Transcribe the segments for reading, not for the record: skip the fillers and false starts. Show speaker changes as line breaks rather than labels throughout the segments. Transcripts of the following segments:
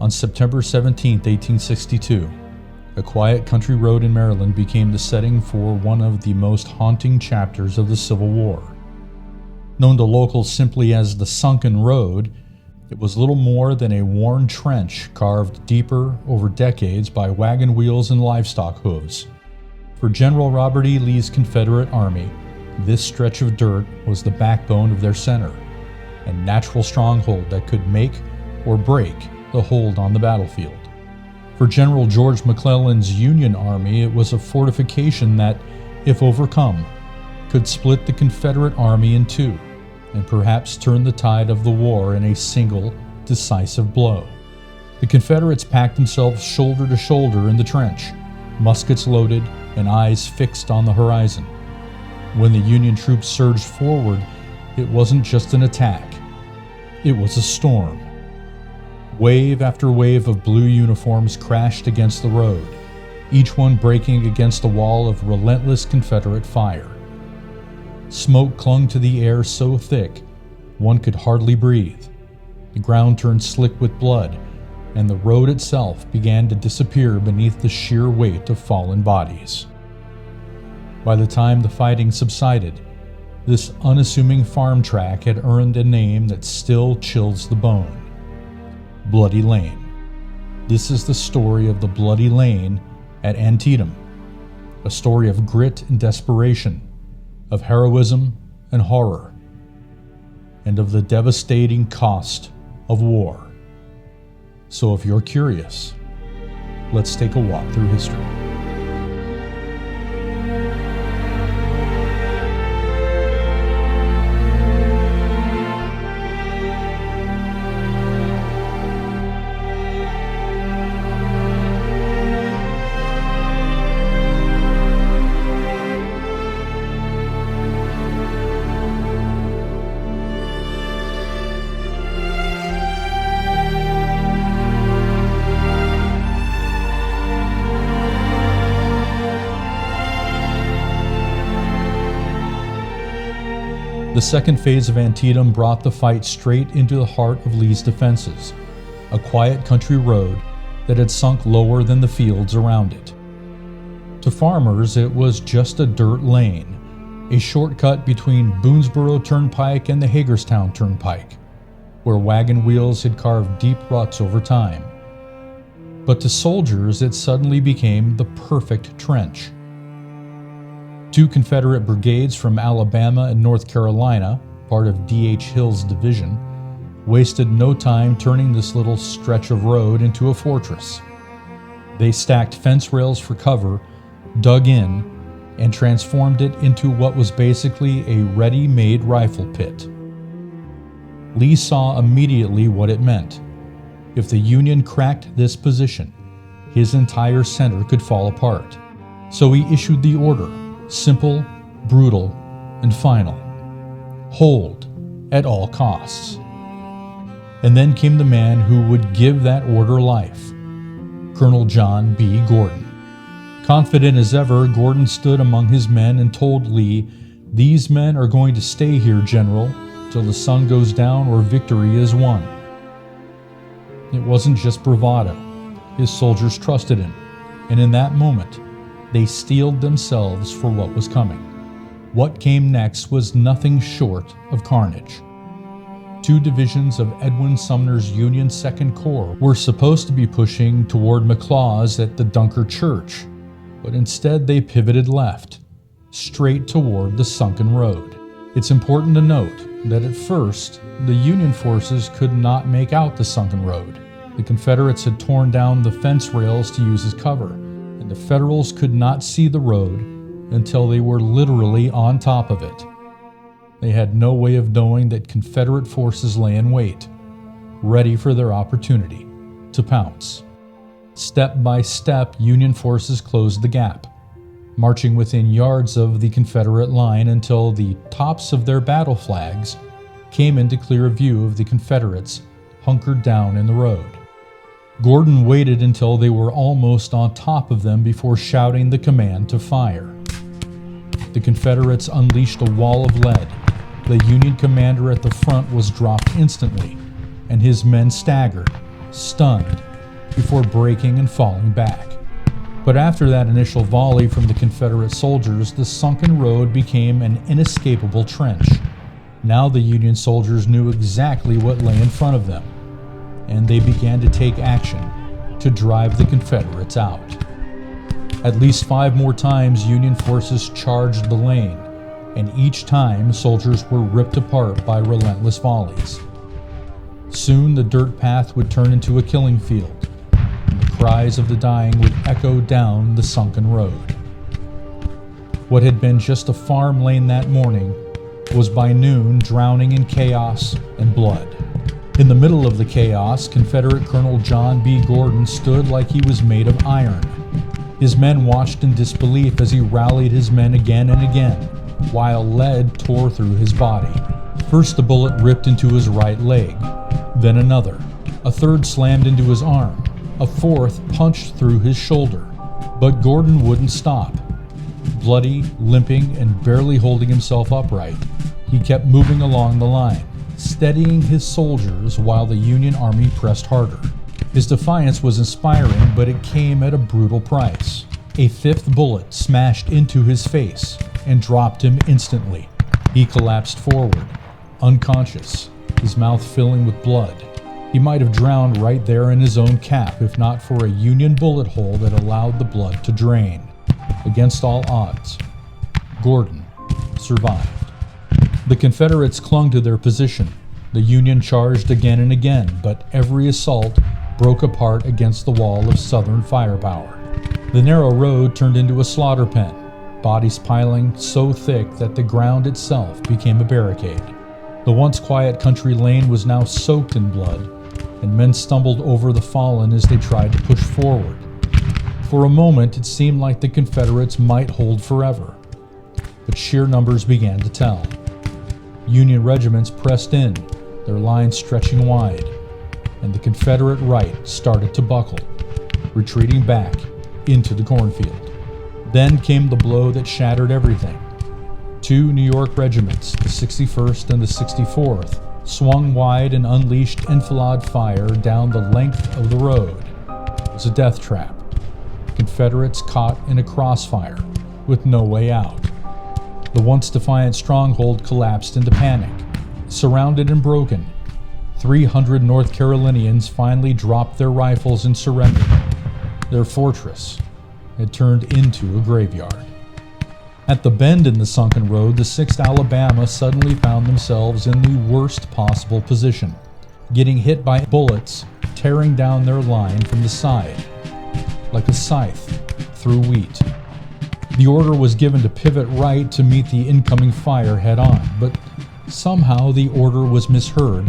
On September 17, 1862, a quiet country road in Maryland became the setting for one of the most haunting chapters of the Civil War. Known to locals simply as the Sunken Road, it was little more than a worn trench carved deeper over decades by wagon wheels and livestock hooves. For General Robert E. Lee's Confederate Army, this stretch of dirt was the backbone of their center, a natural stronghold that could make or break the hold on the battlefield. For General George McClellan's Union Army, it was a fortification that, if overcome, could split the Confederate Army in two and perhaps turn the tide of the war in a single, decisive blow. The Confederates packed themselves shoulder to shoulder in the trench, muskets loaded and eyes fixed on the horizon. When the Union troops surged forward, it wasn't just an attack. It was a storm. Wave after wave of blue uniforms crashed against the road, each one breaking against a wall of relentless Confederate fire. Smoke clung to the air so thick, one could hardly breathe. The ground turned slick with blood, and the road itself began to disappear beneath the sheer weight of fallen bodies. By the time the fighting subsided, this unassuming farm track had earned a name that still chills the bone: Bloody Lane. This is the story of the Bloody Lane at Antietam, a story of grit and desperation, of heroism and horror, and of the devastating cost of war. So if you're curious, let's take a walk through history. The second phase of Antietam brought the fight straight into the heart of Lee's defenses, a quiet country road that had sunk lower than the fields around it. To farmers, it was just a dirt lane, a shortcut between Boonesboro Turnpike and the Hagerstown Turnpike, where wagon wheels had carved deep ruts over time. But to soldiers, it suddenly became the perfect trench. Two Confederate brigades from Alabama and North Carolina, part of D.H. Hill's division, wasted no time turning this little stretch of road into a fortress. They stacked fence rails for cover, dug in, and transformed it into what was basically a ready-made rifle pit. Lee saw immediately what it meant. If the Union cracked this position, his entire center could fall apart. So he issued the order: simple, brutal, and final. Hold at all costs. And then came the man who would give that order life: Colonel John B. Gordon. Confident as ever, Gordon stood among his men and told Lee, "These men are going to stay here, General, till the sun goes down or victory is won." It wasn't just bravado. His soldiers trusted him, and in that moment, they steeled themselves for what was coming. What came next was nothing short of carnage. Two divisions of Edwin Sumner's Union 2nd Corps were supposed to be pushing toward McLaws at the Dunker Church, but instead they pivoted left, straight toward the Sunken Road. It's important to note that at first, the Union forces could not make out the Sunken Road. The Confederates had torn down the fence rails to use as cover, and the Federals could not see the road until they were literally on top of it. They had no way of knowing that Confederate forces lay in wait, ready for their opportunity to pounce. Step by step, Union forces closed the gap, marching within yards of the Confederate line until the tops of their battle flags came into clear view of the Confederates hunkered down in the road. Gordon waited until they were almost on top of them before shouting the command to fire. The Confederates unleashed a wall of lead. The Union commander at the front was dropped instantly, and his men staggered, stunned, before breaking and falling back. But after that initial volley from the Confederate soldiers, the sunken road became an inescapable trench. Now the Union soldiers knew exactly what lay in front of them, and they began to take action to drive the Confederates out. At least 5 more times Union forces charged the lane, and each time soldiers were ripped apart by relentless volleys. Soon the dirt path would turn into a killing field, and the cries of the dying would echo down the sunken road. What had been just a farm lane that morning was by noon drowning in chaos and blood. In the middle of the chaos, Confederate Colonel John B. Gordon stood like he was made of iron. His men watched in disbelief as he rallied his men again and again, while lead tore through his body. First a bullet ripped into his right leg, then another. A third slammed into his arm. A fourth punched through his shoulder. But Gordon wouldn't stop. Bloody, limping, and barely holding himself upright, he kept moving along the line, steadying his soldiers while the Union Army pressed harder. His defiance was inspiring, but it came at a brutal price. A 5th bullet smashed into his face and dropped him instantly. He collapsed forward, unconscious, his mouth filling with blood. He might have drowned right there in his own cap if not for a Union bullet hole that allowed the blood to drain. Against all odds, Gordon survived. The Confederates clung to their position. The Union charged again and again, but every assault broke apart against the wall of Southern firepower. The narrow road turned into a slaughter pen, bodies piling so thick that the ground itself became a barricade. The once quiet country lane was now soaked in blood, and men stumbled over the fallen as they tried to push forward. For a moment, it seemed like the Confederates might hold forever, but sheer numbers began to tell. Union regiments pressed in, their lines stretching wide, and the Confederate right started to buckle, retreating back into the cornfield. Then came the blow that shattered everything. 2 New York regiments, the 61st and the 64th, swung wide and unleashed enfilade fire down the length of the road. It was a death trap. Confederates caught in a crossfire with no way out. The once defiant stronghold collapsed into panic. Surrounded and broken, 300 North Carolinians finally dropped their rifles and surrendered. Their fortress had turned into a graveyard. At the bend in the sunken road, the 6th Alabama suddenly found themselves in the worst possible position, getting hit by bullets tearing down their line from the side, like a scythe through wheat. The order was given to pivot right to meet the incoming fire head on, but somehow the order was misheard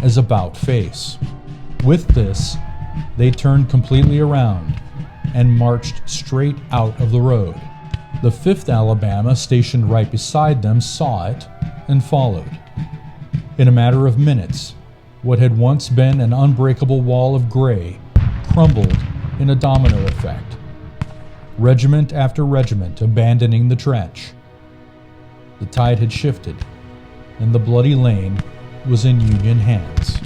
as about face. With this, they turned completely around and marched straight out of the road. The 5th Alabama, stationed right beside them, saw it and followed. In a matter of minutes, what had once been an unbreakable wall of gray crumbled in a domino effect. Regiment after regiment abandoning the trench. The tide had shifted, and the Bloody Lane was in Union hands.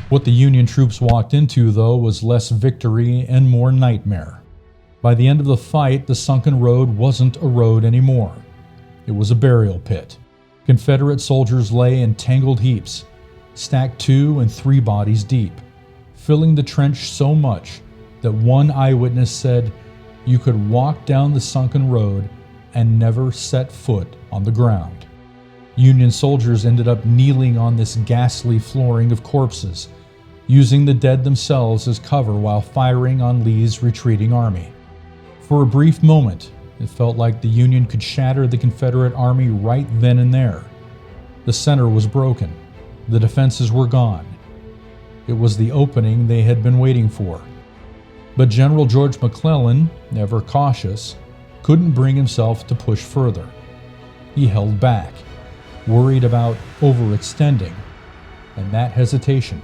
What the Union troops walked into, though, was less victory and more nightmare. By the end of the fight, the sunken road wasn't a road anymore. It was a burial pit. Confederate soldiers lay in tangled heaps, stacked 2 and 3 bodies deep, filling the trench so much that one eyewitness said you could walk down the sunken road and never set foot on the ground. Union soldiers ended up kneeling on this ghastly flooring of corpses, using the dead themselves as cover while firing on Lee's retreating army. For a brief moment, it felt like the Union could shatter the Confederate army right then and there. The center was broken. The defenses were gone. It was the opening they had been waiting for. But General George McClellan, ever cautious, couldn't bring himself to push further. He held back, worried about overextending, and that hesitation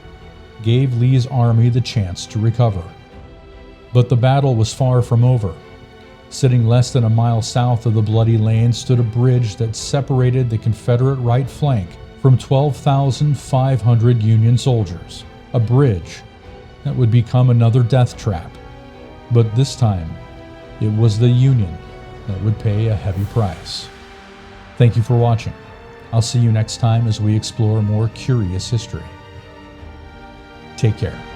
gave Lee's army the chance to recover. But the battle was far from over. Sitting less than a mile south of the Bloody Lane stood a bridge that separated the Confederate right flank from 12,500 Union soldiers. A bridge that would become another death trap. But this time, it was the Union that would pay a heavy price. Thank you for watching. I'll see you next time as we explore more curious history. Take care.